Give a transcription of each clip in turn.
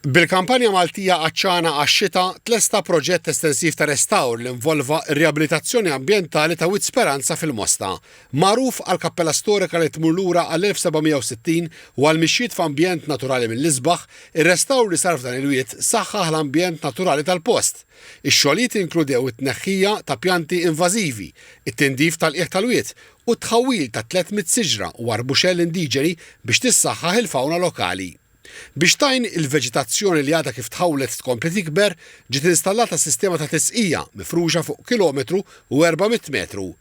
Bil-kampanja Maltija Aċċana għax-xita tlesta proġett estensiv ta' restawr li involva r-riabilitazzjoni ambjentali ta' Wied Speranza fil-Mosta. Magħruf għal kappella storika li tmur lura għall-1760 u għal mixjiet f'ambjent naturali mill-isbaħ, ir-restawr li sar f'dan il-wied saħħaħ l-ambjent naturali tal-post. Ix-xogħlijiet inkludew it-tneħħija ta' pjanti invażivi, it-tindif tal-qiegħ tal-wied u t-tħawwil ta' 300 siġra u arbuxell indiġeni biex tissaħħaħ il-fawna lokali. Biex tajn il-veġitazzjoni li għadha kif tħawlet tkompli tikber, ġiet installata sistema ta' tisqija mifruxa fuq kilometru u 400 metru.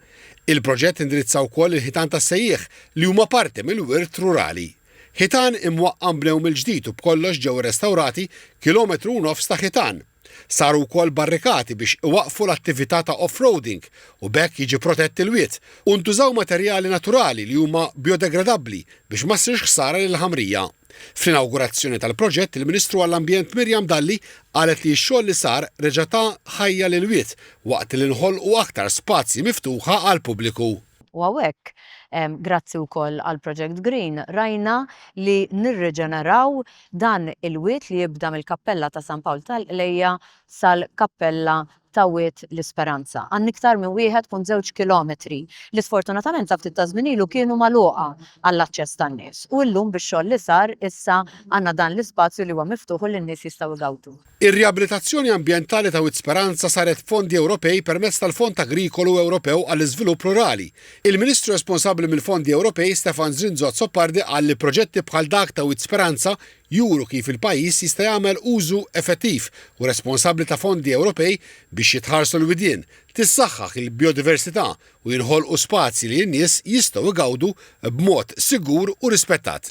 Il-proġett indirizza wkoll il-ħitan tas-sejjieħ li huma parti mill-wirt rurali. Ħitan imwaqqam bnew mill-ġdid u b'kollox ġew irrestawrati kilometru u nofs ta' ħitan. Saru wkoll barrikati biex iwaqfu l-attività ta' off-roading u bekk jiġi protett il-wied u ntużaw materjali naturali li huma biodegradabbli biex ma ssirx ħsara lill-ħamrija. Fl-inaugurazzjoni tal-proġett, il-Ministru għall-Ambjent Mirjam Dalli qalet li x-xogħol li sar reġa' ta' ħajja lil-wied waqt li nħolqu aktar spazji miftuħa għall-pubbliku. U hawnhekk, grazzi wkoll għal Project Green, rajna li nirreġeneraw dan il-wied li jibda mill-Kappella ta' San Pawl tal-Qlejja sal-Kappella ta' Wied l-Isperanza. Għan iktar minn 1.2 kilometri li sfortunatament sa ftit ta' żmien ilu kienu magħluqa għall-aċċess tan-nies. U llum bix-xogħol li sar issa għandna dan l-ispazju li huwa miftuħ u lin-nies jistgħu jgawdu. Ir-riabilitazzjoni ambjentali ta' Wied Speranza saret fondi Ewropej permezz tal-Fond Agrikolu Ewropew għall-Iżvilupp Rurali. Il-Ministru responsabbli mill-Fondi Ewropej Stefan Zrinzot Soppardi qal li proġetti bħal dak ta' Wied Speranza juru kif il-pajjiż jista' jagħmel użu effettiv u responsabbli ta' fondi Ewropej biex jitħarsu l-widien, tissaħħaħ il-biodiversità u jinħolqu spazji li n-nies jistgħu jgawdu b'mod sigur u rispettat.